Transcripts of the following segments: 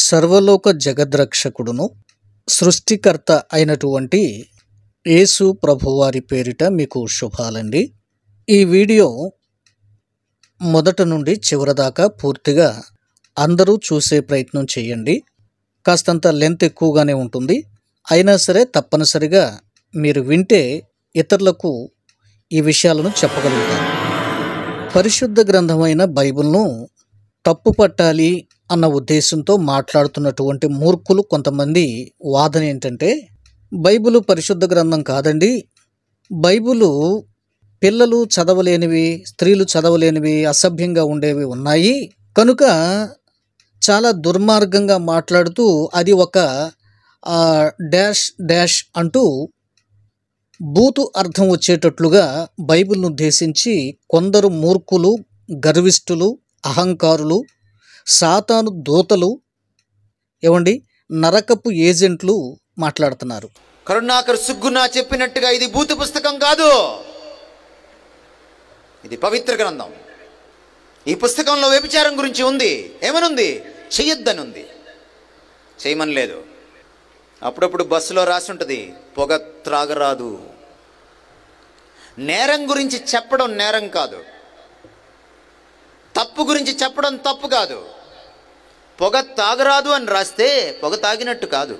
సర్వలోక జగద్రక్షకుడును సృష్టికర్త అయినటువంటి యేసు ప్రభువారి పేరిట మీకు శుభాలండి. ఈ వీడియో మొదట నుండి చివరి దాకా పూర్తిగా అందరూ చూసే ప్రయత్నం చేయండి. కాస్తంత లెంత్ ఎక్కువగానే ఉంటుంది, అయినా సరే తప్పనిసరిగా మీరు వింటే ఇతరులకు ఈ విషయాలను చెప్పగలుగుతారు. పరిశుద్ధ గ్రంథమైన బైబిల్ను తప్పు పట్టాలి అన్న ఉద్దేశంతో మాట్లాడుతున్నటువంటి మూర్ఖులు కొంతమంది వాదన ఏంటంటే, బైబిలు పరిశుద్ధ గ్రంథం కాదండి, బైబిలు పిల్లలు చదవలేనివి, స్త్రీలు చదవలేనివి, అసభ్యంగా ఉండేవి ఉన్నాయి కనుక చాలా దుర్మార్గంగా మాట్లాడుతూ అది ఒక డాష్ డాష్ అంటూ బూతు అర్థం వచ్చేటట్లుగా బైబిల్ను ఉద్దేశించి కొందరు మూర్ఖులు, గర్విష్ఠులు, అహంకారులు, సాతాను దూతలు, నరకపు ఏజెంట్లు మాట్లాడుతున్నారు. కరుణాకర్ సుగ్గునా చెప్పినట్టుగా ఇది భూత పుస్తకం కాదు, ఇది పవిత్ర గ్రంథం. ఈ పుస్తకంలో వ్యభిచారం గురించి ఉంది. ఏమనుంది? చెయ్యొద్దని ఉంది, చేయమని లేదు. అప్పుడప్పుడు బస్సులో రాసి ఉంటుంది, పొగ త్రాగరాదు. నేరం గురించి చెప్పడం నేరం కాదు, తప్పు గురించి చెప్పడం తప్పు కాదు. పొగ తాగరాదు అని రాస్తే పొగ తాగినట్టు కాదు.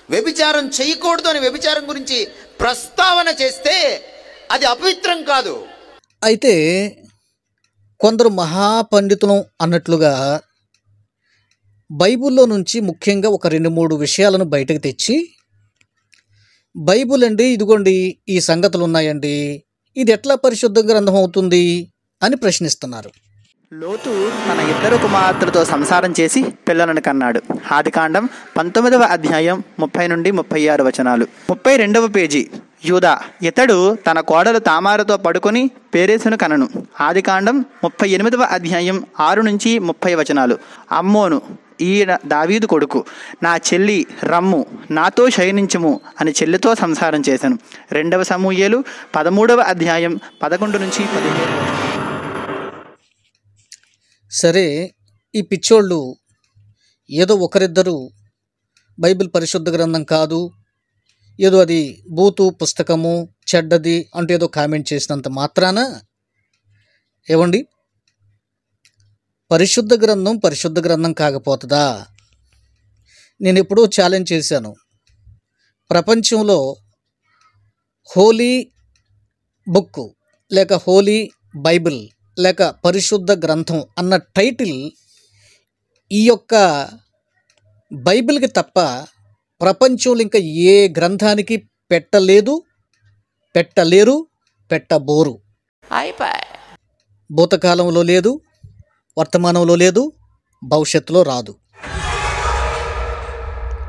వ్యభిచారం చేయకూడదు అని వ్యభిచారం గురించి ప్రస్తావన చేస్తే అది అపవిత్రం కాదు. అయితే కొందరు మహాపండితులు అన్నట్లుగా బైబిల్లో నుంచి ముఖ్యంగా ఒక 2-3 విషయాలను బయటకు తెచ్చి, బైబిల్ అండి ఇదిగోండి ఈ సంగతులు ఉన్నాయండి, ఇది ఎట్లా పరిశుద్ధ గ్రంథం అవుతుంది అని ప్రశ్నిస్తున్నారు. లోతు తన 2 కుమార్తెలతో సంసారం చేసి పిల్లలను కన్నాడు. ఆదికాండం 19వ అధ్యాయం 30 నుండి 36 వచనాలు. 32వ పేజీ. యూదా ఇతడు తన కోడలు తామారుతో పడుకొని పేరేసును కనను. ఆదికాండం 38వ అధ్యాయం 6 నుంచి 30 వచనాలు. అమ్మోను ఈయన దావీదు కొడుకు, నా చెల్లి రమ్ము నాతో శయనించుము అని చెల్లితో సంసారం చేశాను. 2వ సమూయేలు 13వ అధ్యాయం 11 నుంచి 15. సరే, ఈ పిచ్చోళ్ళు ఏదో ఒకరిద్దరు బైబిల్ పరిశుద్ధ గ్రంథం కాదు, ఏదో అది బూతు పుస్తకము, చెడ్డది అంటూ ఏదో కామెంట్ చేసినంత మాత్రాన పరిశుద్ధ గ్రంథం కాకపోతుందా? నేను ఎప్పుడూ ఛాలెంజ్ చేశాను, ప్రపంచంలో హోలీ బుక్ లేక హోలీ బైబిల్ లేక పరిశుద్ధ గ్రంథం అన్న టైటిల్ ఈ యొక్క బైబిల్కి తప్ప ప్రపంచంలో ఇంకా ఏ గ్రంథానికి పెట్టలేదు, పెట్టలేరు, పెట్టబోరు. భూతకాలంలో లేదు, వర్తమానంలో లేదు, భవిష్యత్తులో రాదు.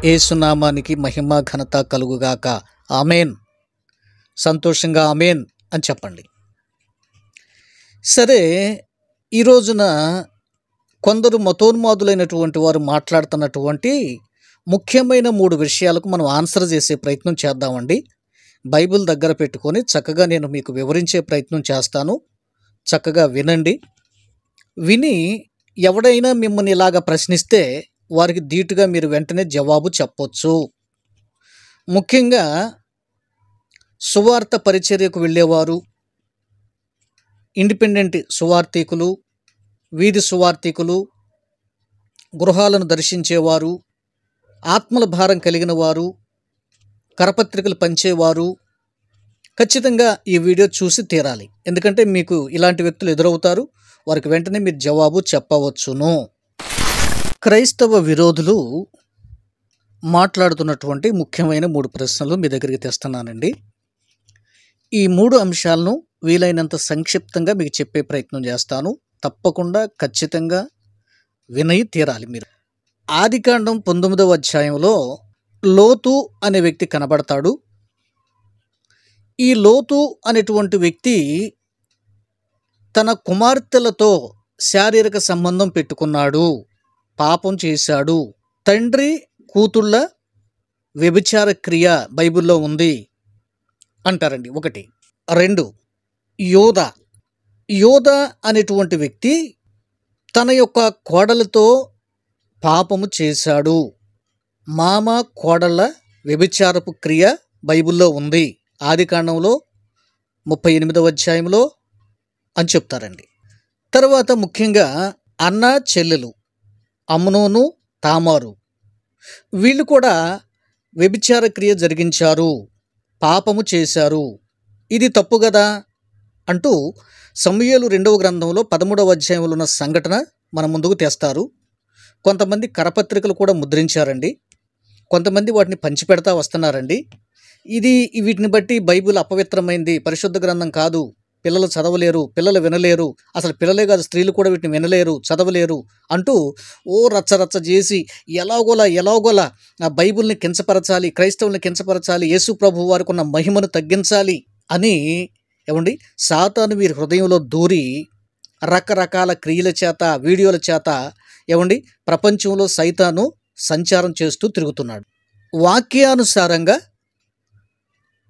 యేసునామానికి మహిమ ఘనత కలుగుగాక. ఆమేన్. సంతోషంగా ఆమేన్ అని చెప్పండి. సరే, ఈ రోజున కొందరు మతోన్మాదులైనటువంటి వారు మాట్లాడుతున్నటువంటి ముఖ్యమైన 3 విషయాలకు మనం ఆన్సర్ చేసే ప్రయత్నం చేద్దామండి. బైబిల్ దగ్గర పెట్టుకొని చక్కగా నేను మీకు వివరించే ప్రయత్నం చేస్తాను. చక్కగా వినండి. విని ఎవడైనా మిమ్మల్ని ఇలాగ ప్రశ్నిస్తే వారికి ధీటుగా మీరు వెంటనే జవాబు చెప్పొచ్చు. ముఖ్యంగా సువార్త పరిచర్యకు వెళ్ళేవారు, ఇండిపెండెంట్ సువార్థికులు, వీధి సువార్థికులు, గృహాలను దర్శించేవారు, ఆత్మల భారం కలిగిన వారు, కరపత్రికలు పంచేవారు ఖచ్చితంగా ఈ వీడియో చూసి తీరాలి. ఎందుకంటే మీకు ఇలాంటి వ్యక్తులు ఎదురవుతారు, వారికి వెంటనే మీరు జవాబు చెప్పవచ్చును. క్రైస్తవ విరోధులు మాట్లాడుతున్నటువంటి ముఖ్యమైన 3 ప్రశ్నలు మీ దగ్గరికి తెస్తున్నానండి. ఈ 3 అంశాలను వీలైనంత సంక్షిప్తంగా మీకు చెప్పే ప్రయత్నం చేస్తాను. తప్పకుండా ఖచ్చితంగా వినయి తీరాలి మీరు. ఆదికాండం 19వ అధ్యాయంలో లోతు అనే వ్యక్తి కనబడతాడు. ఈ లోతు అనేటువంటి వ్యక్తి తన కుమార్తెలతో శారీరక సంబంధం పెట్టుకున్నాడు, పాపం చేశాడు. తండ్రి కూతుళ్ళ వ్యభిచార క్రియ బైబిల్లో ఉంది అంటారండి. 1. 2, యోధ అనేటువంటి వ్యక్తి తన యొక్క కోడలతో పాపము చేశాడు. మామ కోడళ్ళ వ్యభిచారపు క్రియ బైబిల్లో ఉంది, ఆదికాండంలో 38వ అధ్యాయంలో అని చెప్తారండి. తర్వాత ముఖ్యంగా అన్న చెల్లెలు అమ్నోను తామారు వీళ్ళు కూడా వ్యభిచార క్రియ జరిగించారు, పాపము చేశారు, ఇది తప్పు కదా అంటూ సమూయేలు 2వ గ్రంథంలో 13వ అధ్యాయంలో ఉన్న సంఘటన మన ముందుకు తెస్తారు. కొంతమంది కరపత్రికలు కూడా ముద్రించారండి, కొంతమంది వాటిని పంచిపెడతా వస్తున్నారండి. వీటిని బట్టి బైబిల్ అపవిత్రమైంది, పరిశుద్ధ గ్రంథం కాదు, పిల్లలు చదవలేరు, పిల్లలు వినలేరు, అసలు పిల్లలే కాదు స్త్రీలు కూడా వీటిని వినలేరు, చదవలేరు అంటూ రచ్చరచ్చ చేసి ఎలాగోలా ఆ బైబిల్ని కించపరచాలి, క్రైస్తవుల్ని కించపరచాలి, యేసు ప్రభు వారికి ఉన్న మహిమను తగ్గించాలి అని సాతాను వీరి హృదయంలో దూరి రకరకాల క్రియల చేత, వీడియోల చేత ప్రపంచంలో సైతాను సంచారం చేస్తూ తిరుగుతున్నాడు. వాక్యానుసారంగా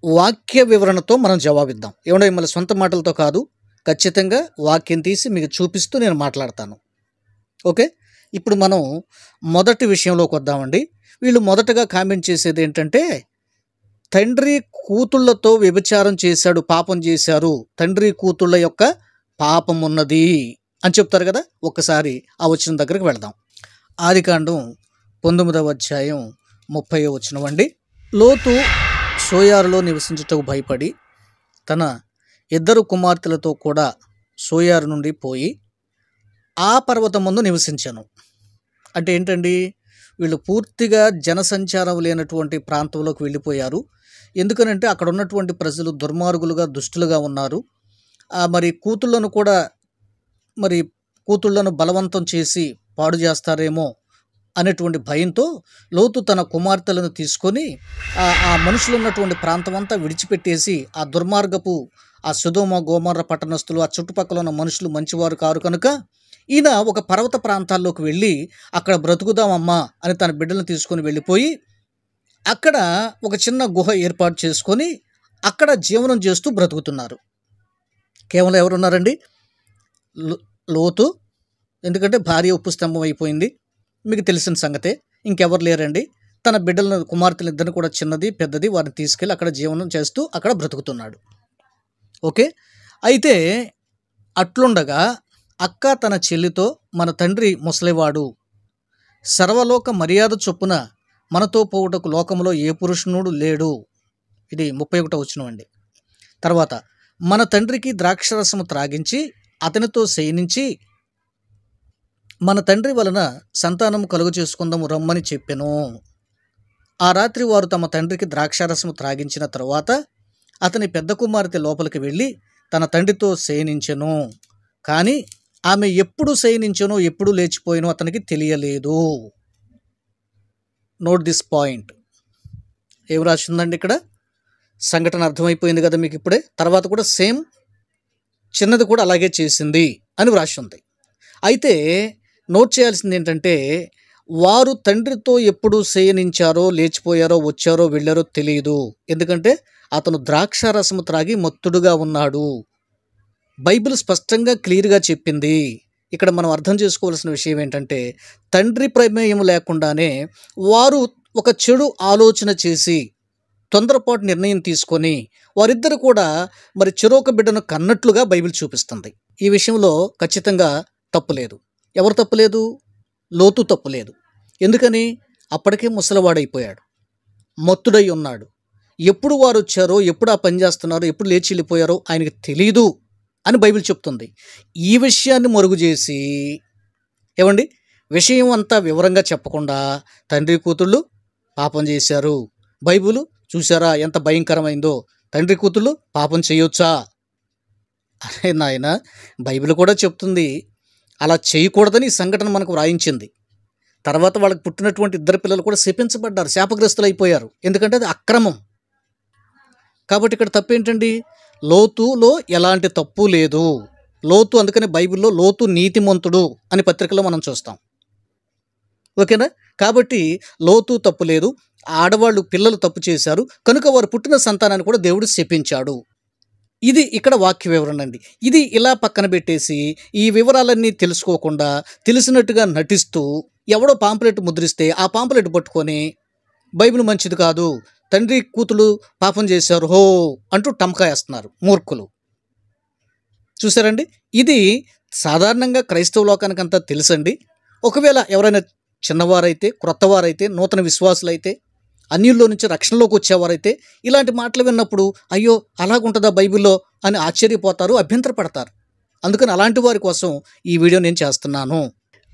వాక్య వివరణతో మనం జవాబిద్దాం. మిమ్మల్ని సొంత మాటలతో కాదు, ఖచ్చితంగా వాక్యం తీసి మీకు చూపిస్తూ నేను మాట్లాడతాను. ఓకే, ఇప్పుడు మనం మొదటి విషయంలోకి వద్దామండి. వీళ్ళు మొదటగా కామెంట్ చేసేది ఏంటంటే, తండ్రి కూతుళ్లతో వ్యభిచారం చేశాడు, పాపం చేశారు, తండ్రి కూతుళ్ళ యొక్క పాపం ఉన్నది అని చెప్తారు కదా. ఒక్కసారి ఆ వచనం దగ్గరికి వెళదాం. ఆదికాండం 19వ అధ్యాయం 30వ వచనం అండి. లోతు సోయారులో నివసించుటకు భయపడి తన 2 కుమార్తెలతో కూడా సోయారు నుండి పోయి ఆ పర్వతం ముందు నివసించాను. అంటే ఏంటండి, వీళ్ళు పూర్తిగా జనసంచారం లేనటువంటి ప్రాంతంలోకి వెళ్ళిపోయారు. ఎందుకనంటే అక్కడ ఉన్నటువంటి ప్రజలు దుర్మార్గులుగా, దుష్టులుగా ఉన్నారు. మరి కూతుళ్లను బలవంతం చేసి పాడు చేస్తారేమో అనేటువంటి భయంతో లోతు తన కుమార్తెలను తీసుకొని ఆ మనుషులు ఉన్నటువంటి ప్రాంతం అంతా విడిచిపెట్టేసి, ఆ దుర్మార్గపు ఆ సొదొమ గొమొర్రా పట్టణస్తులు, ఆ చుట్టుపక్కల ఉన్న మనుషులు మంచివారు కారు కనుక ఈయన ఒక పర్వత ప్రాంతాల్లోకి వెళ్ళి అక్కడ బ్రతుకుదామమ్మా అని తన బిడ్డలను తీసుకొని వెళ్ళిపోయి అక్కడ ఒక చిన్న గుహ ఏర్పాటు చేసుకొని అక్కడ జీవనం చేస్తూ బ్రతుకుతున్నారు. కేవలం ఎవరున్నారండి? లోతు, ఎందుకంటే భార్య ఉప్పు స్తంభం అయిపోయింది, మీకు తెలిసిన సంగతే, ఇంకెవరు లేరండి. తన బిడ్డలను, కుమార్తెలు ఇద్దరిని కూడా, చిన్నది పెద్దది, వారిని తీసుకెళ్ళి అక్కడ జీవనం చేస్తూ అక్కడ బ్రతుకుతున్నాడు. ఓకే, అయితే అట్లుండగా అక్క తన చెల్లితో, మన తండ్రి ముసలివాడు, సర్వలోక మర్యాద చొప్పున మనతో పోవుటకు లోకంలో ఏ పురుషునుడు లేడు. ఇది 31వ వచనం అండి. తర్వాత, మన తండ్రికి ద్రాక్షరసము త్రాగించి అతనితో శయనించి మన తండ్రి వలన సంతానము కలుగు చేసుకుందాము రమ్మని చెప్పెను. ఆ రాత్రి వారు తమ తండ్రికి ద్రాక్షారసము త్రాగించిన తరువాత అతని పెద్ద కుమార్తె లోపలికి వెళ్ళి తన తండ్రితో శయనించెను. కానీ ఆమె ఎప్పుడు శయనించెనో ఎప్పుడు లేచిపోయినో అతనికి తెలియలేదు. Note this point. ఏం రాసిందండి ఇక్కడ? సంఘటన అర్థమైపోయింది కదా మీకు ఇప్పుడే. తర్వాత కూడా సేమ్ చిన్నది కూడా అలాగే చేసింది అని వ్రాసి ఉంది. అయితే నోట్ చేయాల్సింది ఏంటంటే, వారు తండ్రితో ఎప్పుడు శయనించారో, లేచిపోయారో, వచ్చారో, వెళ్ళారో తెలియదు. ఎందుకంటే అతను ద్రాక్షారసము త్రాగి మత్తుడుగా ఉన్నాడు. బైబిల్ స్పష్టంగా క్లియర్గా చెప్పింది. ఇక్కడ మనం అర్థం చేసుకోవాల్సిన విషయం ఏంటంటే, తండ్రి ప్రమేయం లేకుండానే వారు ఒక చెడు ఆలోచన చేసి తొందరపాటు నిర్ణయం తీసుకొని వారిద్దరు కూడా మరి చెరొక బిడ్డను కన్నట్లుగా బైబిల్ చూపిస్తుంది. ఈ విషయంలో ఖచ్చితంగా తప్పులేదు. ఎవరు తప్పులేదు? లోతు తప్పులేదు. ఎందుకని? అప్పటికే ముసలివాడైపోయాడు, మత్తుడై ఉన్నాడు. ఎప్పుడు వారు వచ్చారో, ఎప్పుడు ఆ పని చేస్తున్నారో, ఎప్పుడు లేచి వెళ్ళిపోయారో ఆయనకి తెలీదు అని బైబిల్ చెప్తుంది. ఈ విషయాన్ని మరుగు చేసి విషయం అంతా వివరంగా చెప్పకుండా తండ్రి కూతుళ్ళు పాపం చేశారు. బైబిల్ చూసారా ఎంత భయంకరమైందో, తండ్రి కూతుళ్ళు పాపం చేయొచ్చా? అరే నాయన, బైబిల్ కూడా చెప్తుంది అలా చేయకూడదని. ఈ సంఘటన మనకు వ్రాయించింది. తర్వాత వాళ్ళకి పుట్టినటువంటి 2 పిల్లలు కూడా శపించబడ్డారు, శాపగ్రస్తులు అయిపోయారు. ఎందుకంటే అది అక్రమం. కాబట్టి ఇక్కడ తప్పు ఏంటండి? లోతులో ఎలాంటి తప్పు లేదు. లోతు, అందుకని బైబిల్లో లోతు నీతిమంతుడు అని పత్రికలో మనం చూస్తాం. ఓకేనా? కాబట్టి లోతు తప్పు లేదు. ఆడవాళ్ళు, పిల్లలు తప్పు చేశారు కనుక వారు పుట్టిన సంతానాన్ని కూడా దేవుడు శపించాడు. ఇది ఇక్కడ వాక్య వివరణ అండి. ఇది ఇలా పక్కన పెట్టేసి ఈ వివరాలన్నీ తెలుసుకోకుండా తెలిసినట్టుగా నటిస్తూ ఎవడో పాంప్లెట్ ముద్రిస్తే ఆ పాంప్లెట్ పట్టుకొని బైబిల్ మంచిది కాదు, తండ్రి కూతులు పాపం చేశారు హో అంటూ టమకా వేస్తున్నారు మూర్ఖులు. చూసారండి, ఇది సాధారణంగా క్రైస్తవ లోకానికంతా తెలుసండి. ఒకవేళ ఎవరైనా చిన్నవారైతే, క్రొత్తవారైతే, నూతన విశ్వాసులైతే, అన్యుల్లో నుంచి రక్షణలోకి వచ్చేవారైతే ఇలాంటి మాటలు విన్నప్పుడు అయ్యో అలాగుంటుందా బైబిల్లో అని ఆశ్చర్యపోతారు, అభ్యంతరపడతారు. అందుకని అలాంటి వారి కోసం ఈ వీడియో నేను చేస్తున్నాను.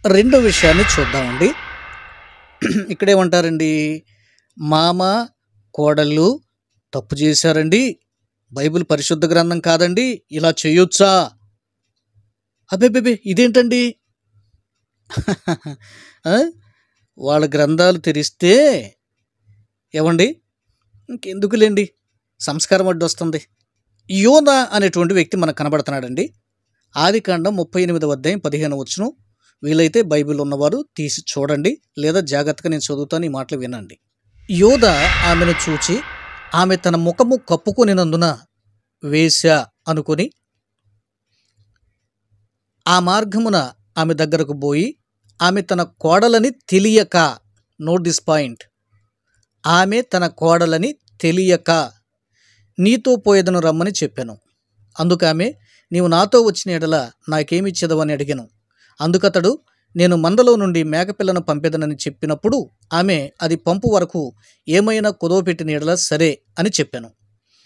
రెండో విషయాన్ని చూద్దామండి. ఇక్కడేమంటారండి, మామ కోడళ్ళు తప్పు చేశారండి, బైబిల్ పరిశుద్ధ గ్రంథం కాదండి, ఇలా చేయొచ్చా? అబ్బే ఇదేంటండి? వాళ్ళ గ్రంథాలు తెరిస్తే ఏమండి ఇంకెందుకులేండి, సంస్కారం అడ్డు వస్తుంది. యోనా అనేటువంటి వ్యక్తి మనకు కనబడుతున్నాడండి. ఆదికాండం 38వ అధ్యాయం 15వ వచనం. వీలైతే బైబిల్ ఉన్నవారు తీసి చూడండి, లేదా జాగ్రత్తగా నేను చదువుతాను, ఈ మాటలు వినండి. యోధ ఆమెను చూచి ఆమె తన ముఖము కప్పుకొనినందున వేశ్య అనుకొని ఆ మార్గమున ఆమె దగ్గరకు పోయి ఆమె తన కోడలని తెలియక, నోట్ దిస్ పాయింట్, ఆమె తన కోడలని తెలియక నీతో పోయేదను రమ్మని చెప్పాను. అందుకామె నీవు నాతో వచ్చిన ఎడల నాకేమిచ్చేదవని అడిగాను. అందుకతడు నేను మందలో నుండి మేకపిల్లను పంపేదనని చెప్పినప్పుడు ఆమె అది పంపు వరకు ఏమైనా కుదవపెట్టిన ఎడల సరే అని చెప్పాను.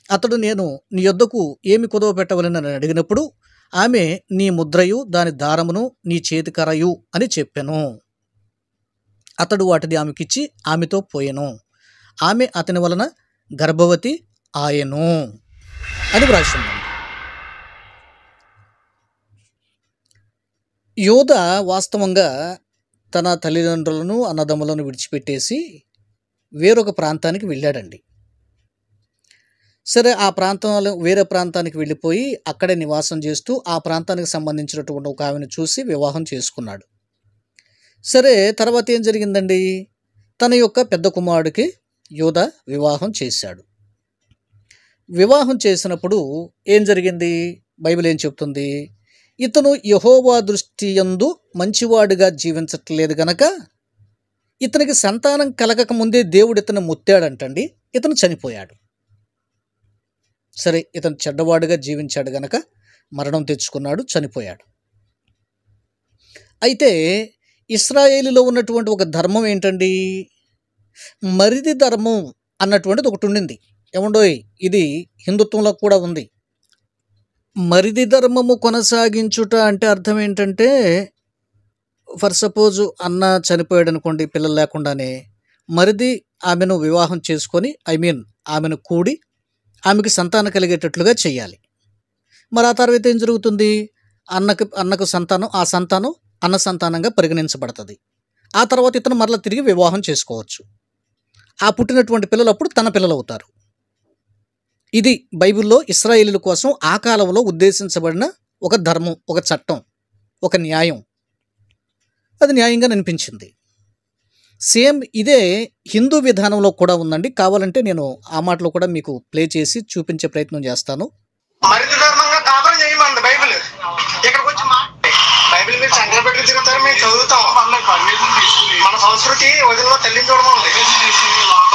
అతడు నేను నీ యొద్దకు ఏమి కుదవ పెట్టవలని అడిగినప్పుడు ఆమె నీ ముద్రయు దాని దారమును నీ చేతికరయు అని చెప్పాను. అతడు వాటిని ఆమెకిచ్చి ఆమెతో పోయెను. ఆమె అతని వలన గర్భవతి ఆయను అని వ్రాసింది. యోధ వాస్తవంగా తన తల్లిదండ్రులను అన్నదమ్ములను విడిచిపెట్టేసి వేరొక ప్రాంతానికి వెళ్ళాడండి. సరే, ఆ ప్రాంతంలో వేరే ప్రాంతానికి వెళ్ళిపోయి అక్కడే నివాసం చేస్తూ ఆ ప్రాంతానికి సంబంధించినటువంటి ఒక ఆమెను చూసి వివాహం చేసుకున్నాడు. సరే, తర్వాత ఏం జరిగిందండి, తన యొక్క పెద్ద కుమారుడికి యోధ వివాహం చేశాడు. వివాహం చేసినప్పుడు ఏం జరిగింది, బైబిల్ ఏం చెప్తుంది, ఇతను యెహోవా దృష్టి యందు మంచివాడుగా జీవించట్లేదు గనక ఇతనికి సంతానం కలగక ముందే దేవుడు ఇతను ముత్తాడంటండి. ఇతను చనిపోయాడు. సరే, ఇతను చెడ్డవాడుగా జీవించాడు గనక మరణం తెచ్చుకున్నాడు, చనిపోయాడు. అయితే ఇశ్రాయేలులో ఉన్నటువంటి ఒక ధర్మం ఏంటండి, మరిది ధర్మం అన్నటువంటిది ఒకటి ఉండింది. ఏమండోయ్, ఇది హిందుత్వంలో కూడా ఉంది. మరిది ధర్మము కొనసాగించుట అంటే అర్థం ఏంటంటే, ఫర్ సపోజ్ అన్న చనిపోయాడు అనుకోండి, పిల్లలు లేకుండానే, మరిది ఆమెను వివాహం చేసుకొని ఆమెను కూడి ఆమెకి సంతానం కలిగేటట్లుగా చేయాలి. మరి ఆ తర్వాత ఏం జరుగుతుంది, అన్నకు సంతానం, ఆ సంతానం అన్న సంతానంగా పరిగణించబడుతుంది. ఆ తర్వాత ఇతను మరలా తిరిగి వివాహం చేసుకోవచ్చు. ఆ పుట్టినటువంటి పిల్లలు అప్పుడు తన పిల్లలు అవుతారు. ఇది బైబిల్లో ఇశ్రాయేలీయుల కోసం ఆ కాలంలో ఉద్దేశించబడిన ఒక ధర్మం, ఒక చట్టం, ఒక న్యాయం. అది న్యాయంగా అనిపించింది. సేమ్ ఇదే హిందూ విధానంలో కూడా ఉందండి. కావాలంటే నేను ఆ మాటలో కూడా మీకు ప్లే చేసి చూపించే ప్రయత్నం చేస్తాను. మరింత ధర్మంగా కాపురం చేయమంది బైబిల్. ఇక్కడికి వచ్చి బైబిల్ మీరు సంఖ్యలో పెట్టి తిరుగుతారు, మేము చదువుతాం. మన సంస్కృతి వదిలిలో తల్లిని చూడమంది.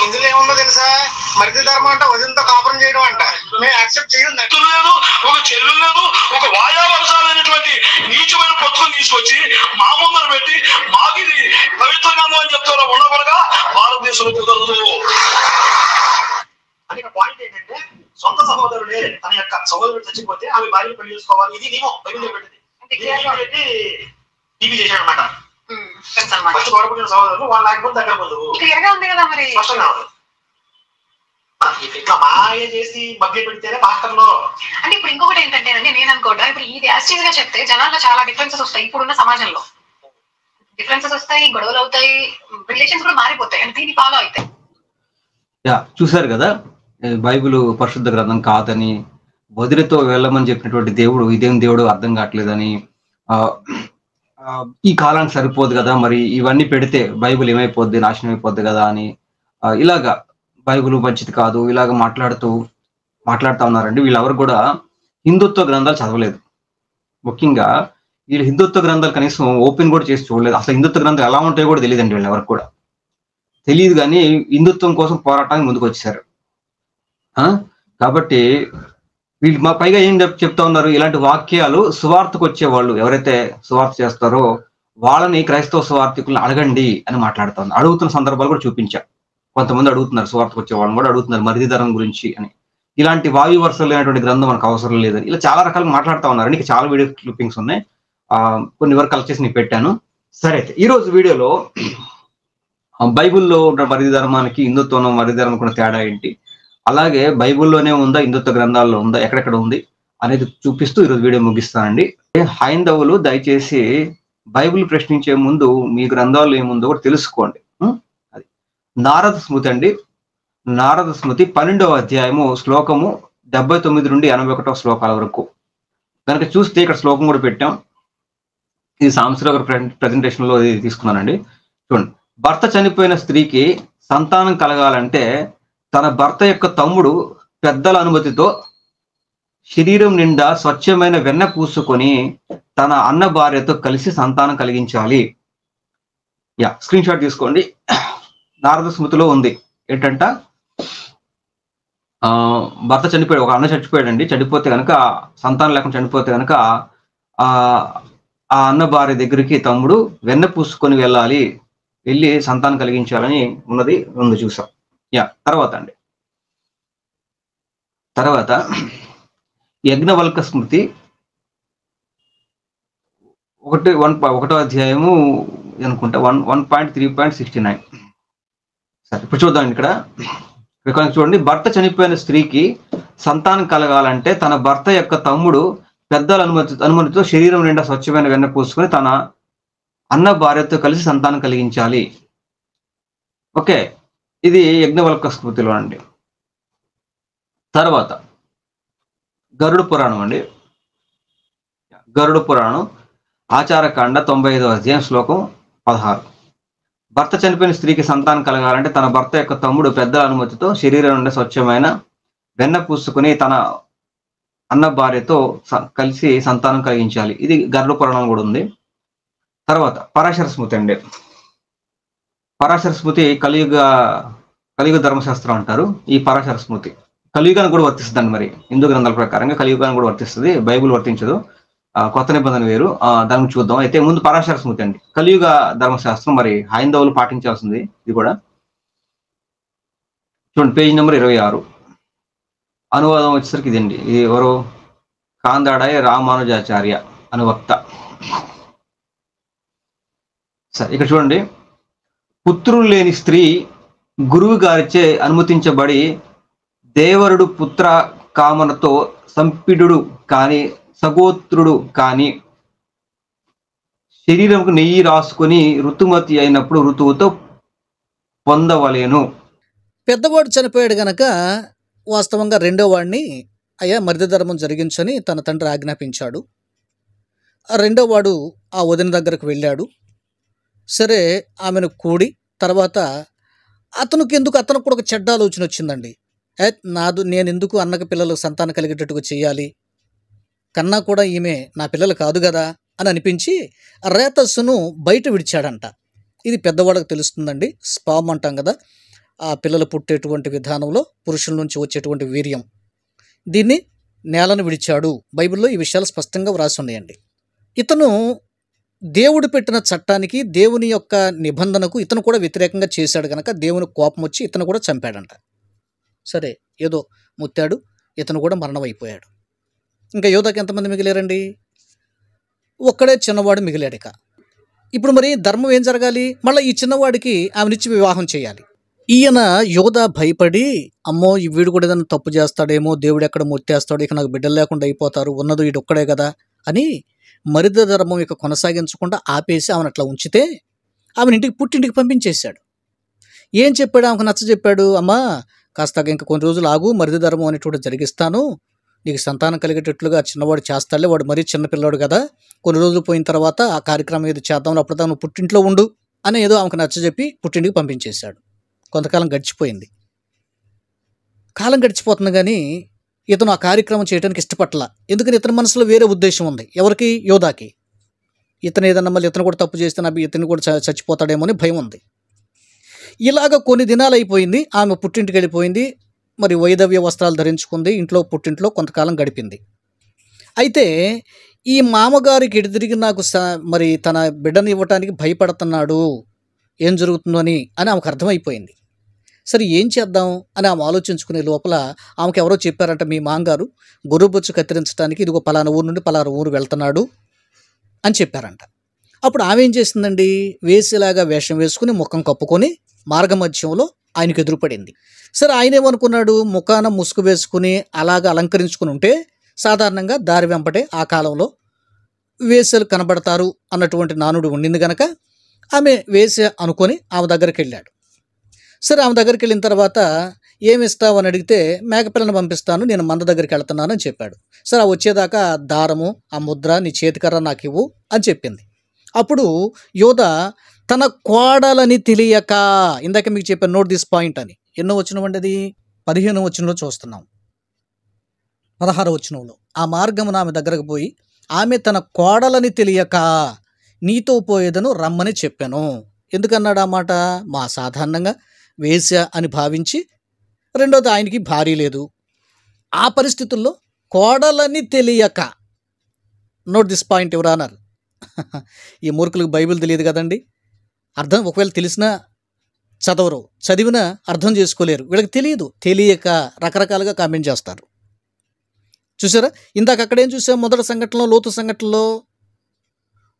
ఇందులో ఏముందో తెలుసా, మరింత ధర్మం అంటే వదిలితో కాపురం చేయడం అంట. మేము యాక్సెప్ట్ చేయలేదు. లేదు, ఒక చెల్లు లేదు, ఒక వాయావరసాలైనటువంటి నీచమైన పొత్తులను తీసుకొచ్చి మా ముందర పెట్టి మాకు ఇది పవిత్ర గ్రంథం అని చెప్తారు. ఉండబడగా భారతదేశంలో కుదరదు. అని పాయింట్ ఏంటంటే, సొంత సహోదరుడే తన యొక్క సహోదరుడు చచ్చిపోతే ఆమె భార్య పెళ్లి చేసుకోవాలి. ఇది నియమం బైబిల్లో పెట్టింది. టీవీ చేశాడు అనమాట. ఫస్ట్ గొడవపడిన సహోదరులు వాళ్ళు లేకపోతే దగ్గర బంధువు స్పష్టంగా ఉంది. ఇట్లా మాయ చేసి మభ్య పెడితేనే పాస్టర్లో. అంటే ఇప్పుడు ఇంకొకటి ఏంటంటేనండి, నేను అనుకోవడం, ఇప్పుడు ఇది యాస్టీజ్ గా చెప్తే జనాల్లో చాలా డిఫరెన్సెస్ వస్తాయి. ఇప్పుడున్న సమాజంలో డిఫరెన్సెస్ వస్తాయి, గొడవలు అవుతాయి, రిలేషన్స్ కూడా మారిపోతాయి. అండ్ దీన్ని ఫాలో అవుతాయి. చూసారు కదా, బైబిల్ పరిశుద్ధ గ్రంథం కాదని, వదిలితో వెళ్ళమని చెప్పినటువంటి దేవుడు ఇదేం దేవుడు అర్థం కావట్లేదని, ఈ కాలానికి సరిపోదు కదా, మరి ఇవన్నీ పెడితే బైబిల్ ఏమైపోద్ది, నాశనం అయిపోద్ది కదా అని ఇలాగా బైబిల్ మంచిది కాదు ఇలాగ మాట్లాడుతూ ఉన్నారండి. వీళ్ళెవరు కూడా హిందుత్వ గ్రంథాలు చదవలేదు. ముఖ్యంగా వీళ్ళు హిందుత్వ గ్రంథాలు కనీసం ఓపెన్ కూడా చేసి చూడలేదు. అసలు హిందుత్వ గ్రంథాలు ఎలా ఉంటాయో కూడా తెలియదండి వీళ్ళు ఎవరికి కూడా తెలియదు. కానీ హిందుత్వం కోసం పోరాటానికి ముందుకు వచ్చేసారు. కాబట్టి వీళ్ళు మా పైగా ఏం చెప్తా ఉన్నారు, ఇలాంటి వాక్యాలు సువార్తకు వచ్చే వాళ్ళు ఎవరైతే సువార్త చేస్తారో వాళ్ళని క్రైస్తవ సువార్థికులను అడగండి అని మాట్లాడుతా ఉన్నారు. అడుగుతున్న సందర్భాలు కూడా చూపించా. కొంతమంది అడుగుతున్నారు, సువార్తకు వచ్చే వాళ్ళని కూడా అడుగుతున్నారు మరిది ధరం గురించి అని. ఇలాంటి వాయు వరుసలు లేనటువంటి గ్రంథం మనకు అవసరం లేదని ఇలా చాలా రకాలుగా మాట్లాడుతూ ఉన్నారు. నీకు చాలా వీడియో క్లిప్పింగ్స్ ఉన్నాయి, కొన్ని వరకు కలెక్ట్ చేసి నీకు పెట్టాను. సరే, అయితే ఈరోజు వీడియోలో బైబిల్లో ఉన్న మరిది ధర్మానికి హిందుత్వం మరిది ధర్మం కూడా తేడా ఏంటి, అలాగే బైబిల్లోనే ఉందా హిందుత్వ గ్రంథాల్లో ఉందా, ఎక్కడెక్కడ ఉంది అనేది చూపిస్తూ ఈరోజు వీడియో ముగిస్తానండి. హైందవులు దయచేసి బైబిల్ ప్రశ్నించే ముందు మీ గ్రంథాలు ఏముందో కూడా తెలుసుకోండి. అది నారద స్మృతి అండి. నారద స్మృతి 12వ అధ్యాయము శ్లోకము 79 నుండి 81 శ్లోకాల వరకు కనుక చూస్తే ఇక్కడ శ్లోకం కూడా పెట్టాం. ఇది సాంస్కృతిక ప్రెజెంటేషన్ లో తీసుకున్నానండి. చూడండి, భర్త చనిపోయిన స్త్రీకి సంతానం కలగాలంటే తన భర్త యొక్క తమ్ముడు పెద్దల అనుమతితో శరీరం నిండా స్వచ్ఛమైన వెన్న పూసుకొని తన అన్న భార్యతో కలిసి సంతానం కలిగించాలి. స్క్రీన్ షాట్ తీసుకోండి. నారద స్మృతిలో ఉంది ఏంటంట, భర్త చనిపోయాడు, ఒక అన్న చచ్చిపోయాడండి. చనిపోతే కనుక సంతానం లేకుండా చనిపోతే కనుక ఆ అన్న భార్య దగ్గరికి తమ్ముడు వెన్న పూసుకొని వెళ్ళి సంతానం కలిగించాలని ఉంది చూసాం. తర్వాత యజ్ఞవల్క స్మృతి 1వ అధ్యాయము అనుకుంటా 1.3.69. సరే, ఇప్పుడు చూద్దాం. ఇక్కడ చూడండి, భర్త చనిపోయిన స్త్రీకి సంతానం కలగాలంటే తన భర్త యొక్క తమ్ముడు పెద్దల అనుమతితో శరీరం నిండా స్వచ్ఛమైన వెన్న పూసుకొని తన అన్న భార్యతో కలిసి సంతానం కలిగించాలి. ఓకే, ఇది యజ్ఞవల్క స్మృతిలో అండి. తర్వాత గరుడ పురాణం అండి. గరుడ పురాణం ఆచారకాండ 95వ అధ్యాయం శ్లోకం 16. భర్త చనిపోయిన స్త్రీకి సంతానం కలగాలంటే తన భర్త యొక్క తమ్ముడు పెద్దల అనుమతితో శరీరం నుండి స్వచ్ఛమైన వెన్న పూసుకుని తన అన్న భార్యతో కలిసి సంతానం కలిగించాలి. ఇది గరుడ పురాణం కూడా ఉంది. తర్వాత పరాశర స్మృతి అండి. పరాశర స్మృతి కలియుగ ధర్మశాస్త్రం అంటారు. ఈ పరాశర స్మృతి కలియుగానికి కూడా వర్తిస్తుందండి. మరి హిందూ గ్రంథాల ప్రకారంగా కలియుగానికి కూడా వర్తిస్తుంది, బైబుల్ వర్తించదు. కొత్త నిబంధన వేరు, దాన్ని చూద్దాం. అయితే ముందు పరాశర స్మృతి అండి, కలియుగ ధర్మశాస్త్రం. మరి హైందవులు పాటించాల్సింది ఇది కూడా. చూడండి, పేజ్ నెంబర్ 26. అనువాదం వచ్చేసరికి ఇదండి. ఇది ఎవరు, కాందాడాయ రామానుజాచార్య అనువక్త. సరే, ఇక్కడ చూడండి, పుత్రులు లేని స్త్రీ గురువు గారిచే అనుమతించబడి దేవరుడు పుత్ర కామనతో సంపిడుడు కాని సగోత్రుడు కాని శరీరంకు నెయ్యి రాసుకొని ఋతుమతి అయినప్పుడు ఋతువుతో పొందవలేను. పెద్దవాడు చనిపోయాడు గనక వాస్తవంగా రెండో వాడిని అయ్యా మరిది ధర్మం జరిగించని తన తండ్రి ఆజ్ఞాపించాడు. ఆ రెండో వాడు ఆ వదిన దగ్గరకు వెళ్ళాడు. సరే, ఆమెను కూడి తర్వాత అతను కూడా ఒక చెడ్డ ఆలోచన వచ్చిందండి. నేను ఎందుకు అన్నకు పిల్లలకు సంతానం కలిగేటట్టుగా చేయాలి, కన్నా కూడా ఈమె నా పిల్లలు కాదు కదా అని అనిపించి రేతస్సును బయట విడిచాడంట. ఇది పెద్దవాళ్ళకి తెలుస్తుందండి, స్పామ్ అంటాం కదా, ఆ పిల్లలు పుట్టేటువంటి విధానంలో పురుషుల నుంచి వచ్చేటువంటి వీర్యం, దీన్ని నేలను విడిచాడు. బైబిల్లో ఈ విషయాలు స్పష్టంగా వ్రాసి ఉన్నాయండి. ఇతను దేవుడు పెట్టిన చట్టానికి, దేవుని యొక్క నిబంధనకు ఇతను కూడా వ్యతిరేకంగా చేశాడు కనుక దేవుని కోపం వచ్చి ఇతను కూడా చంపాడంట. సరే, ఏదో ముత్తాడు, ఇతను కూడా మరణం అయిపోయాడు. ఇంకా యోధాకి ఎంతమంది మిగిలారండి? ఒక్కడే చిన్నవాడు మిగిలాడు. ఇప్పుడు మరి ధర్మం ఏం జరగాలి? మళ్ళీ ఈ చిన్నవాడికి ఆమెనిచ్చి వివాహం చేయాలి. ఈయన యోధ భయపడి, అమ్మో ఈ వీడు కూడా ఏదైనా తప్పు చేస్తాడేమో, దేవుడు ఎక్కడ ముత్తేస్తాడు, ఇక నాకు బిడ్డలు లేకుండా అయిపోతారు, ఉన్నది వీడు ఒక్కడే కదా అని మరిద ధర్మం ఇక కొనసాగించకుండా ఆపేసి ఆమెను అట్లా ఉంచితే ఆమెను పుట్టింటికి పంపించేశాడు. ఏం చెప్పాడు? ఆమెకు నచ్చ చెప్పాడు, అమ్మా కాస్త ఇంకా కొన్ని రోజులు ఆగు, మరిది ధర్మం అనేటువంటి జరిగిస్తాను, నీకు సంతానం కలిగేటట్లుగా చిన్నవాడు చేస్తాడులే, వాడు మరీ చిన్నపిల్లాడు కదా, కొన్ని రోజులు పోయిన తర్వాత ఆ కార్యక్రమం ఏదో చేద్దాం, అప్పుడు నువ్వు పుట్టింట్లో ఉండు అని ఏదో ఆమెకు నచ్చజెప్పి పుట్టింటికి పంపించేశాడు. కొంతకాలం గడిచిపోయింది. కాలం గడిచిపోతుంది కానీ ఇతను ఆ కార్యక్రమం చేయడానికి ఇష్టపట్ల. ఎందుకని ఇతని మనసులో వేరే ఉద్దేశం ఉంది. ఎవరికి? యోధాకి. ఇతను ఏదన్నా మళ్ళీ ఇతను కూడా తప్పు చేస్తే ఇతను కూడా చచ్చిపోతాడేమో అని భయం ఉంది. ఇలాగ కొన్ని దినాలు అయిపోయింది. ఆమె పుట్టింటికి వెళ్ళిపోయింది. మరి వైధవ్య వస్త్రాలు ధరించుకుంది. ఇంట్లో కొంతకాలం గడిపింది. అయితే ఈ మామగారికి ఎటు తిరిగి నాకు మరి తన బిడ్డను ఇవ్వటానికి భయపడుతున్నాడు, ఏం జరుగుతుందో అని ఆమెకు అర్థమైపోయింది. సరే ఏం చేద్దాం అని ఆమె ఆలోచించుకునే లోపల ఆమెకు ఎవరో చెప్పారంట, మీ మామగారు గొర్రెబొచ్చు కత్తిరించడానికి ఇదిగో పలానా ఊరు నుండి పలానా ఊరు వెళ్తున్నాడు అని చెప్పారంట. అప్పుడు ఆమె ఏం చేసిందండి, వేసేలాగా వేషం వేసుకుని ముఖం కప్పుకొని మార్గమధ్యంలో ఆయనకు ఎదురుపడింది. సరే ఆయన ఏమనుకున్నాడు, ముఖాన ముసుగు వేసుకుని అలాగ అలంకరించుకుని ఉంటే సాధారణంగా దారి వెంపటే ఆ కాలంలో వేశ్యలు కనబడతారు అన్నటువంటి నానుడు ఉండింది గనక ఆమె వేశ్య అనుకొని ఆమె దగ్గరికి వెళ్ళాడు. సరే ఆమె దగ్గరికి వెళ్ళిన తర్వాత ఏమి ఇస్తావు అని అడిగితే మేకపిల్లని పంపిస్తాను, నేను మంద దగ్గరికి వెళ్తున్నాను అని చెప్పాడు. సరే ఆ వచ్చేదాకా దారము, ఆ ముద్ర, నీ చేతికర్ర నాకు ఇవ్వు అని చెప్పింది. అప్పుడు యోధ తన కోడలని తెలియక, ఇందాక మీకు చెప్పాను నోట్ దిస్ పాయింట్ అని. ఎన్నో వచనం అది 15వ వచనంలో చూస్తున్నాం, 16వ వచనంలో. ఆ మార్గమున ఆమె దగ్గరకు పోయి ఆమె తన కోడలని తెలియక నీతో పోయేదను రమ్మని చెప్పాను. ఎందుకన్నాడు ఆ మాట? మా సాధారణంగా వేశ్య అని భావించి, రెండోది ఆయనకి భార్య లేదు. ఆ పరిస్థితుల్లో కోడలని తెలియక, నోట్ దిస్ పాయింట్ ఎవరు అన్నారు. ఈ మూర్ఖులకు బైబిల్ తెలియదు కదండి. అర్థం ఒకవేళ తెలిసినా చదవరు, చదివినా అర్థం చేసుకోలేరు. వీళ్ళకి తెలియదు, తెలియక రకరకాలుగా కామెంట్ చేస్తారు. చూసారా, ఇందాక అక్కడేం చూసాం, మొదటి సంఘటనలో, లోతు సంఘటనలో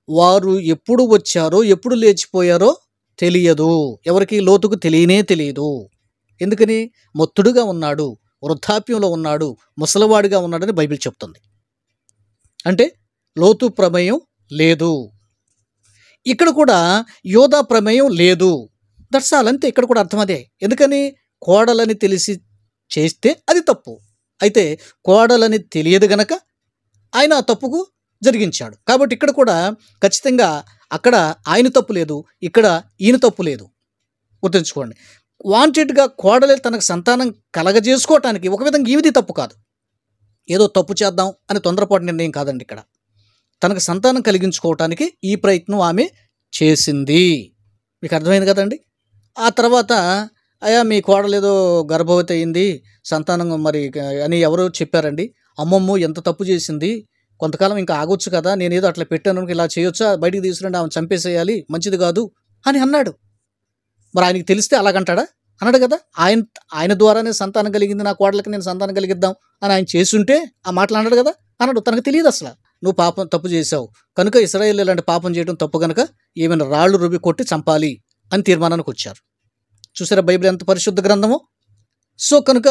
వారు ఎప్పుడు వచ్చారో ఎప్పుడు లేచిపోయారో తెలియదు. ఎవరికి? లోతుకు తెలియదు. ఎందుకని? మొత్తుడుగా ఉన్నాడు, వృద్ధాప్యంలో ఉన్నాడు, ముసలివాడిగా ఉన్నాడని బైబిల్ చెప్తుంది. అంటే లోతు ప్రమేయం లేదు. ఇక్కడ కూడా యోధా ప్రమేయం లేదు. దట్స్ ఆల్, అంతే. ఇక్కడ కూడా అర్థం అదే. ఎందుకని? కోడలని తెలిసి చేస్తే అది తప్పు. అయితే కోడలని తెలియదు గనక ఆయన ఆ తప్పుకు జరిగించాడు. కాబట్టి ఇక్కడ కూడా ఖచ్చితంగా అక్కడ ఆయన తప్పు లేదు, ఇక్కడ ఈయన తప్పు లేదు. గుర్తుంచుకోండి. వాంటెడ్గా కోడలే తనకు సంతానం కలగజేసుకోవటానికి ఒక విధంగా ఈవిది తప్పు కాదు, ఏదో తప్పు చేద్దాం అని తొందరపాటు నిర్ణయం కాదండి. ఇక్కడ తనకు సంతానం కలిగించుకోవటానికి ఈ ప్రయత్నం ఆమె చేసింది. మీకు అర్థమైంది కదండి. ఆ తర్వాత అయ్యా మీ కోడలేదో గర్భవతి అయింది, సంతానం మరి అని ఎవరో చెప్పారండి. అమ్మమ్మ ఎంత తప్పు చేసింది, కొంతకాలం ఇంకా ఆగొచ్చు కదా, నేనేదో అట్లా పెట్టాను, ఇలా చేయొచ్చా, బయటికి తీసుకురండి, ఆమెను చంపేసేయాలి, మంచిది కాదు అని అన్నాడు. మరి ఆయనకి తెలిస్తే అలాగంటాడా? అన్నాడు కదా. ఆయన ద్వారానే సంతానం కలిగింది, నా కోడలకి నేను సంతానం కలిగిద్దాం అని ఆయన చేసుంటే ఆ మాటలు అన్నాడు కదా. అన్నాడు. తనకు తెలియదు అసలు, నువ్వు తప్పు చేసావు కనుక ఇశ్రాయేలు ఇలాంటి పాపం చేయడం తప్పు కనుక ఏమైనా రాళ్ళు రుబ్బి కొట్టి చంపాలి అని తీర్మానానికి వచ్చారు. చూసారా బైబిల్ ఎంత పరిశుద్ధ గ్రంథమో. సో కనుక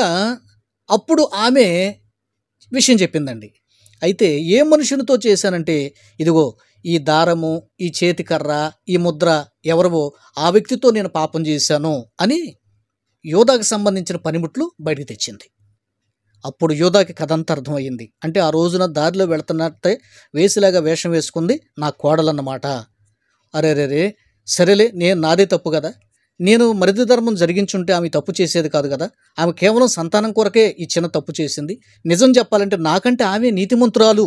అప్పుడు ఆమె విషయం చెప్పిందండి. అయితే ఏ మనుషునితో చేశానంటే, ఇదిగో ఈ దారము, ఈ చేతికర్ర, ఈ ముద్ర ఎవరివో ఆ వ్యక్తితో నేను పాపం చేశాను అని యోధాకి సంబంధించిన పనిముట్లు బయటికి తెచ్చింది. అప్పుడు యోధాకి కథ అంతా అర్థమయ్యింది. అంటే ఆ రోజున దారిలో వెళుతున్నట్టే వేసిలాగా వేషం వేసుకుంది నా కోడలన్నమాట. అరేరేరే, సరేలే, నాదే తప్పు కదా, నేను మరిది ధర్మం జరిగించుంటే ఆమె తప్పు చేసేది కాదు కదా, ఆమె కేవలం సంతానం కొరకే ఈ చిన్న తప్పు చేసింది, నిజం చెప్పాలంటే నాకంటే ఆమె నీతిమంతురాలు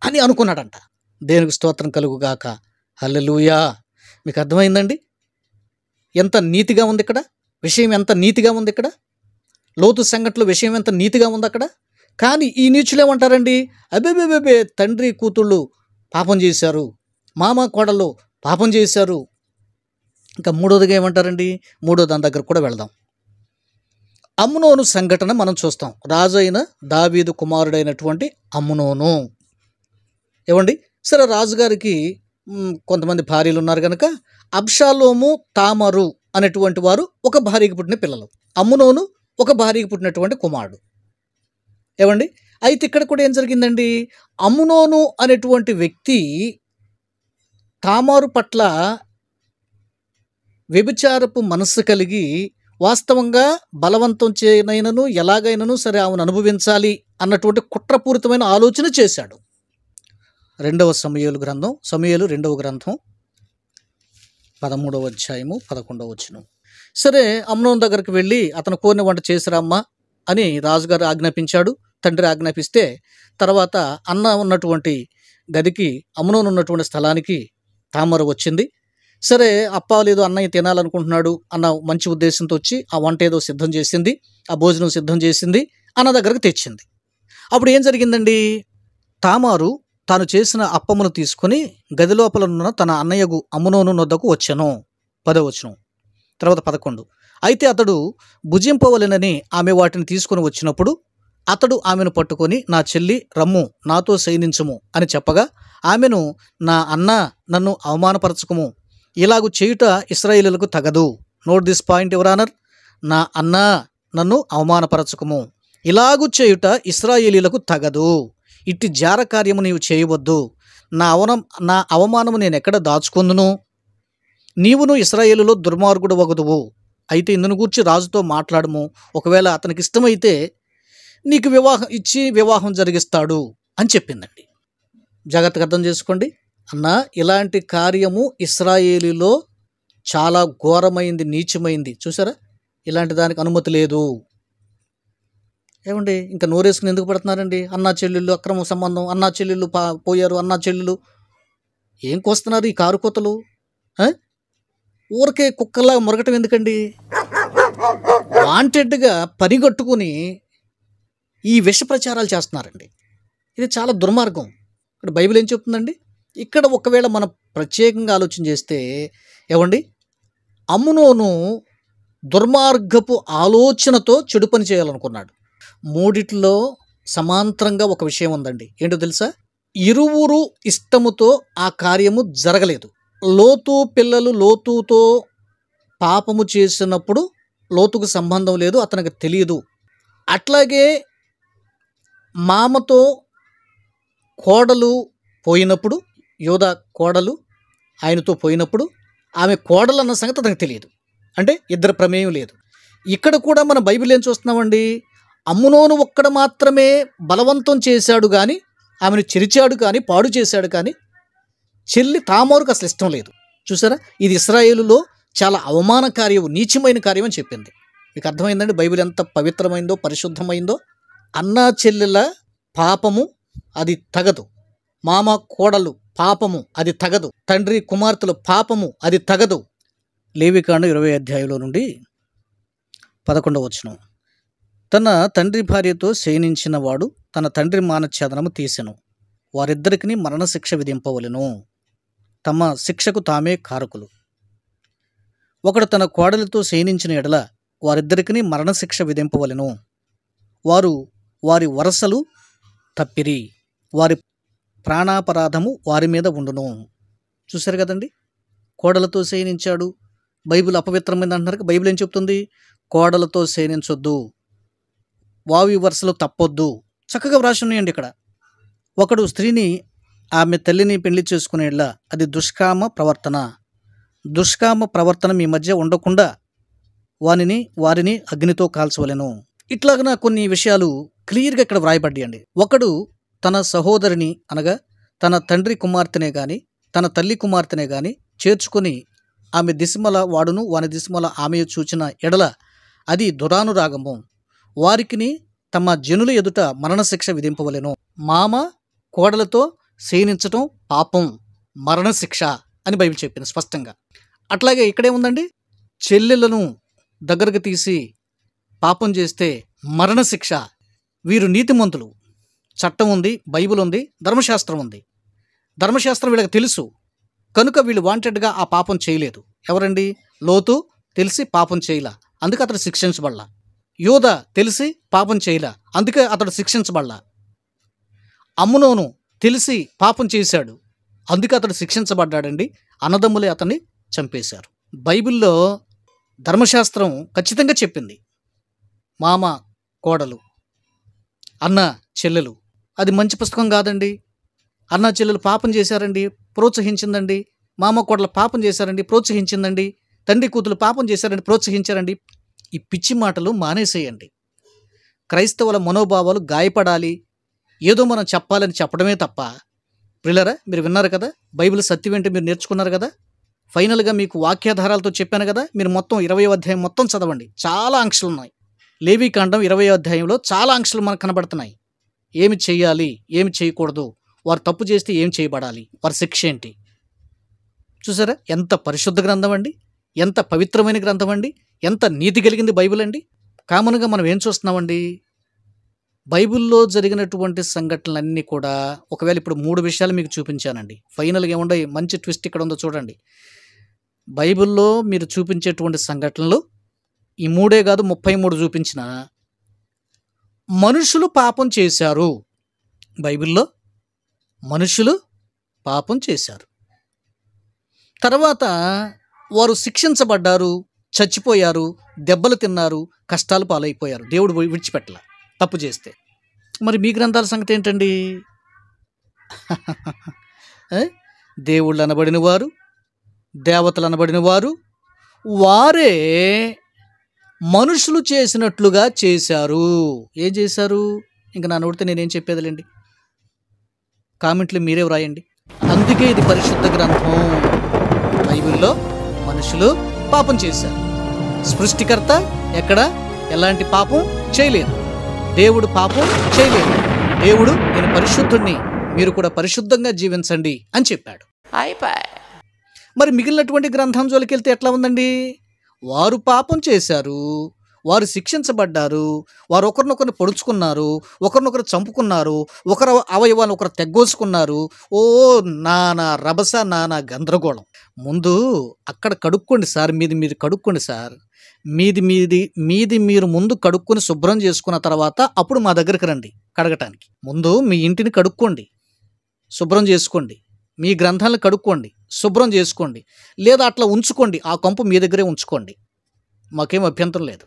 అని అనుకున్నాడంట. దేవునికి స్తోత్రం కలుగుగాక. హల్లెలూయా. మీకు అర్థమైందండి ఎంత నీతిగా ఉంది ఇక్కడ, విషయం ఎంత నీతిగా ఉంది ఇక్కడ, లోతు సంఘటనలో విషయం ఎంత నీతిగా ఉంది అక్కడ. కానీ ఈ నీచులు ఏమంటారండి, అబేబేబే తండ్రి కూతుళ్ళు పాపం చేశారు, మామ కోడళ్ళు పాపం చేశారు. ఇంకా మూడోదిగా ఏమంటారండి, మూడో దాని దగ్గర కూడా వెళదాం. అమ్నోను సంఘటన మనం చూస్తాం. రాజు అయిన దావీదు కుమారుడైనటువంటి అమ్నోను. ఏమండి, సరే రాజుగారికి కొంతమంది భార్యలు ఉన్నారు కనుక అబ్షాలోము, తామరు అనేటువంటి వారు ఒక భార్యకి పుట్టిన పిల్లలు, అమ్నోను ఒక భార్యకి పుట్టినటువంటి కుమారుడు. ఏమండి, అయితే ఇక్కడ కూడా ఏం జరిగిందండి, అమ్నోను అనేటువంటి వ్యక్తి తామారు పట్ల వ్యభిచారపు మనస్సు కలిగి వాస్తవంగా బలవంతం చేయనైనను ఎలాగైనను సరే ఆమెను అనుభవించాలి అన్నటువంటి కుట్రపూరితమైన ఆలోచన చేశాడు. సమూయేలు 2వ గ్రంథం 13వ అధ్యాయము 11వ వచనం. సరే అమ్నోను దగ్గరికి వెళ్ళి అతను కోరిన వంట చేసిరామ్మా అని రాజుగారు ఆజ్ఞాపించాడు. తండ్రి ఆజ్ఞాపిస్తే తర్వాత అన్న ఉన్నటువంటి గదికి, అమ్నోను ఉన్నటువంటి స్థలానికి తామరు వచ్చింది. సరే లేదు అన్నయ్య తినాలనుకుంటున్నాడు అన్న మంచి ఉద్దేశంతో వచ్చి ఆ వంట ఏదో సిద్ధం చేసింది, ఆ భోజనం సిద్ధం చేసింది, అన్న దగ్గరకు తెచ్చింది. అప్పుడు ఏం జరిగిందండి? తామారు తాను చేసిన అప్పమును తీసుకుని గది లోపల ఉన్న తన అన్నయ్యకు అమ్నోను నొద్దకు వచ్చెను. 10వ వచనం. తర్వాత 11. అయితే అతడు భుజింపవలెనని ఆమె వాటిని తీసుకుని వచ్చినప్పుడు అతడు ఆమెను పట్టుకొని, నా చెల్లి రమ్ము, నాతో శయనించుము అని చెప్పగా ఆమెను, నా అన్న నన్ను అవమానపరచకము, ఇలాగు చేయుట ఇశ్రాయేలులకు తగదు. Note this point your honour. నా అన్న నన్ను అవమానపరచకము, ఇలాగు చేయుట ఇశ్రాయేలీలకు తగదు. ఇట్టి జార కార్యము నీవు చేయవద్దు. నా అవమానము నేను ఎక్కడ దాచుకొందును? నీవును ఇశ్రాయేలులో దుర్మార్గుడు వగదువు. అయితే ఇందును గూర్చి రాజుతో మాట్లాడము. ఒకవేళ అతనికి ఇష్టమైతే నీకు వివాహం ఇచ్చి వివాహం జరిగిస్తాడు అని చెప్పిందండి. జాగ్రత్తగా అర్థం చేసుకోండి. అన్న, ఇలాంటి కార్యము ఇశ్రాయేలీలో చాలా ఘోరమైంది, నీచమైంది. చూసారా? ఇలాంటి దానికి అనుమతి లేదు. ఏమండి, ఇంకా నోరేసుకుని ఎందుకు పడుతున్నారండి? అన్నా చెల్లెళ్ళు అక్రమ సంబంధం, అన్నా చెల్లెళ్ళు పోయారు, అన్నా చెల్లెళ్ళు ఏం కోస్తున్నారు ఈ కారు కోతలు? ఊరికే కుక్కల్లా మొరగటం ఎందుకండి? వాంటెడ్గా పనిగట్టుకుని ఈ విష ప్రచారాలు చేస్తున్నారండి. ఇది చాలా దుర్మార్గం. ఇక్కడ బైబిల్ ఏం చెప్తుందండి? ఇక్కడ ఒకవేళ మనం ప్రత్యేకంగా ఆలోచన చేస్తే, ఏమండి, అమ్నోను దుర్మార్గపు ఆలోచనతో చెడు పని చేయాలనుకున్నాడు. మూడిట్లో సమాంతరంగా ఒక విషయం ఉందండి. ఏంటో తెలుసా? ఇరువురు ఇష్టముతో ఆ కార్యము జరగలేదు. లోతు పిల్లలు లోతుతో పాపము చేసినప్పుడు లోతుకు సంబంధం లేదు, అతనికి తెలియదు. అట్లాగే మామతో కోడలు పోయినప్పుడు, యోధా కోడలు ఆయనతో పోయినప్పుడు ఆమె కోడలు అన్న సంగతి అతనికి తెలియదు. అంటే ఇద్దరు ప్రమేయం లేదు. ఇక్కడ కూడా మన బైబిల్ ఏం చూస్తున్నామండి? అమ్నోను ఒక్కడ మాత్రమే బలవంతం చేశాడు కానీ, ఆమెను చెరిచాడు కానీ, పాడు చేశాడు కానీ, చెల్లి తామారుకు అసలు ఇష్టం లేదు. చూసారా? ఇది ఇశ్రాయేలులో చాలా అవమాన కార్యం, నీచమైన కార్యం అని చెప్పింది. మీకు అర్థమైందండి బైబిల్ ఎంత పవిత్రమైందో, పరిశుద్ధమైందో? అన్నా చెల్లెల పాపము అది తగదు, మామ కోడలు పాపము అది తగదు, తండ్రి కుమార్తెల పాపము అది తగదు. లేవికాండం 20వ అధ్యాయంలో నుండి 11వ వచనం. తన తండ్రి భార్యతో శయనించిన వాడు తన తండ్రి మానఛేదనము తీసెను, వారిద్దరికి మరణశిక్ష విధింపవలెను, తమ శిక్షకు తామే కారకులు. ఒకడు తన కోడలితో శయనించిన ఎడల వారిద్దరికి మరణశిక్ష విధింపవలెను, వారు వారి వరసలు తప్పిరి, వారి ప్రాణాపరాధము వారి మీద ఉండును. చూశారు కదండి? కోడలతో శయనించాడు, బైబిల్ అపవిత్రమైంది అంటున్నారు. బైబిల్ ఏం చెప్తుంది? కోడలతో శయనించొద్దు, వావి వరుసలు తప్పొద్దు. చక్కగా వ్రాసి ఉన్నాయండి ఇక్కడ. ఒకడు స్త్రీని ఆమె తల్లిని పెళ్లి చేసుకునేలా అది దుష్కామ ప్రవర్తన. దుష్కామ ప్రవర్తన మీ మధ్య ఉండకుండా వారిని అగ్నితో కాల్చవలెను. ఇట్లాగన కొన్ని విషయాలు క్లియర్గా ఇక్కడ వ్రాయబడ్డాయండి. ఒకడు తన సహోదరిని అనగా తన తండ్రి కుమార్తెనే కానీ తన తల్లి కుమార్తెనే కానీ చేర్చుకొని ఆమె దిశమల వాడును వాని దిశమల ఆమె చూచిన ఎడల అది దురానురాగము, వారికిని తమ జనుల ఎదుట మరణశిక్ష విధింపవలెను. మామ కోడలతో శయనించటం పాపం, మరణశిక్ష అని బైబిల్ చెప్పింది స్పష్టంగా. అట్లాగే ఇక్కడేముందండి? చెల్లెలను దగ్గరకు తీసి పాపం చేస్తే మరణశిక్ష. వీరు నీతిమంతులు. చట్టం ఉంది, బైబిల్ ఉంది, ధర్మశాస్త్రం ఉంది. ధర్మశాస్త్రం వీళ్ళకి తెలుసు కనుక వీళ్ళు వాంటెడ్గా ఆ పాపం చేయలేదు. ఎవరండి? లోతు తెలిసి పాపం చేయలా, అందుకే అతడు శిక్షించబడలా. యోధ తెలిసి పాపం చేయలా, అందుకే అతడు శిక్షించబడలా. అమ్నోను తెలిసి పాపం చేశాడు, అందుకే అతడు శిక్షించబడ్డాడండి. అన్నదమ్ములే అతన్ని చంపేశారు. బైబిల్లో ధర్మశాస్త్రం ఖచ్చితంగా చెప్పింది మామ కోడలు, అన్న చెల్లెలు. అది మంచి పుస్తకం కాదండి. అన్న చెల్లెలు పాపం చేశారండి, ప్రోత్సహించిందండి. మామ కోడలు పాపం చేశారండి, ప్రోత్సహించిందండి. తండ్రి కూతురు పాపం చేశారండి, ప్రోత్సహించారండి. ఈ పిచ్చి మాటలు మానేసేయండి. క్రైస్తవుల మనోభావాలు గాయపడాలి, ఏదో మనం చెప్పాలని చెప్పడమే తప్ప. ప్రియులారా, మీరు విన్నారు కదా, బైబిల్ సత్యం ఏంటి మీరు నేర్చుకున్నారు కదా. ఫైనల్గా మీకు వాక్యాధారాలతో చెప్పాను కదా, మీరు మొత్తం 20వ అధ్యాయం మొత్తం చదవండి. చాలా ఆంక్షలు ఉన్నాయి. లేవీకాండం 20వ అధ్యాయంలో చాలా ఆంక్షలు మనకు కనబడుతున్నాయి. ఏమి చేయాలి, ఏమి చేయకూడదు, వారు తప్పు చేస్తే ఏం చేయబడాలి, వారి శిక్ష ఏంటి. చూసారా ఎంత పరిశుద్ధ గ్రంథం అండి, ఎంత పవిత్రమైన గ్రంథం అండి, ఎంత నీతి కలిగింది బైబిల్ అండి. కామన్గా మనం ఏం చూస్తున్నామండి, బైబిల్లో జరిగినటువంటి సంఘటనలన్నీ కూడా, ఒకవేళ ఇప్పుడు 3 విషయాలు మీకు చూపించానండి. ఫైనల్గా ఏముండే మంచి ట్విస్ట్ ఇక్కడ ఉందో చూడండి. బైబిల్లో మీరు చూపించేటువంటి సంఘటనలు ఈ 3 కాదు 33 చూపించిన మనుషులు పాపం చేశారు. బైబిల్లో మనుషులు పాపం చేశారు, తర్వాత వారు శిక్షించబడ్డారు, చచ్చిపోయారు, దెబ్బలు తిన్నారు, కష్టాలు పాలైపోయారు, దేవుడు విడిచిపెట్టల తప్పు చేస్తే. మరి మీ గ్రంథాల సంగతి ఏంటండి? దేవుళ్ళు అనబడిన వారు, దేవతలు అనబడిన వారు, వారే మనుషులు చేసినట్లుగా చేశారు. ఏం చేశారు? ఇంకా నా నోడితే నేనేం చెప్పేదిలేండి, కామెంట్లు మీరే వ్రాయండి. అందుకే ఇది పరిశుద్ధ గ్రంథం. బైబిల్లో మనుషులు పాపం చేశారు. సృష్టికర్త ఎక్కడ ఎలాంటి పాపం చేయలేదు, దేవుడు పాపం చేయలేదు. దేవుడు నేను పరిశుద్ధుడిని, మీరు కూడా పరిశుద్ధంగా జీవించండి అని చెప్పాడు. మరి మిగిలినటువంటి గ్రంథం జోలికెళ్తే ఎట్లా ఉందండి? వారు పాపం చేశారు, వారు శిక్షించబడ్డారు, వారు ఒకరినొకరిని పొడుచుకున్నారు, ఒకరినొకరు చంపుకున్నారు, ఒకరు అవయవాన్ని ఒకరు తెగ్గోసుకున్నారు. ఓ నానా రభస, నానా గందరగోళం. ముందు అక్కడ కడుక్కోండి సార్, మీరు కడుక్కోండి సార్, మీది మీరు ముందు కడుక్కొని శుభ్రం చేసుకున్న తర్వాత అప్పుడు మా దగ్గరికి రండి కడగటానికి. ముందు మీ ఇంటిని కడుక్కోండి, శుభ్రం చేసుకోండి, మీ గ్రంథాలను కడుక్కోండి, శుభ్రం చేసుకోండి, లేదా అట్లా ఉంచుకోండి, ఆ కంపు మీ దగ్గరే ఉంచుకోండి, మాకేం అభ్యంతరం లేదు.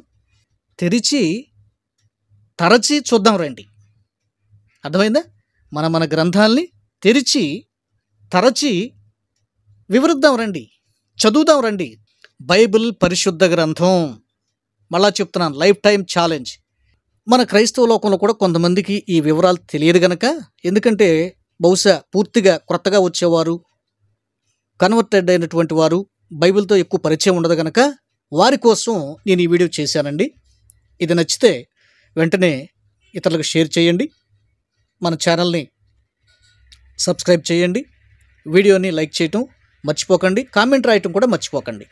తరచి చూద్దాం రండి. అర్థమైందా? మన గ్రంథాలని తరచి వివరిద్దాం రండి, చదువుదాం రండి. బైబిల్ పరిశుద్ధ గ్రంథం. మళ్ళా చెప్తున్నాను, లైఫ్ టైం ఛాలెంజ్. మన క్రైస్తవ లోకంలో కూడా కొంతమందికి ఈ వివరాలు తెలియదు గనక, ఎందుకంటే బహుశా పూర్తిగా కొత్తగా వచ్చేవారు, కన్వర్టెడ్ అయినటువంటి వారు, బైబిల్తో ఎక్కువ పరిచయం ఉండదు కనుక వారి కోసం నేను ఈ వీడియో చేశానండి. ఇది నచ్చితే వెంటనే ఇతరులకు షేర్ చేయండి, మన ఛానల్ని సబ్స్క్రైబ్ చేయండి, వీడియోని లైక్ చేయటం మర్చిపోకండి, కామెంట్ రాయటం కూడా మర్చిపోకండి.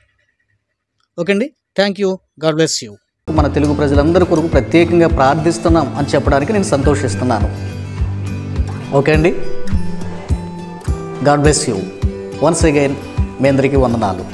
ఓకే అండి, thank you, God bless you. మన తెలుగు ప్రజలందరి కొరకు ప్రత్యేకంగా ప్రార్థిస్తున్నాం అని చెప్పడానికి నేను సంతోషిస్తున్నాను. ఓకే అండి, God bless you. Once again మీ అందరికీ వందనాలు.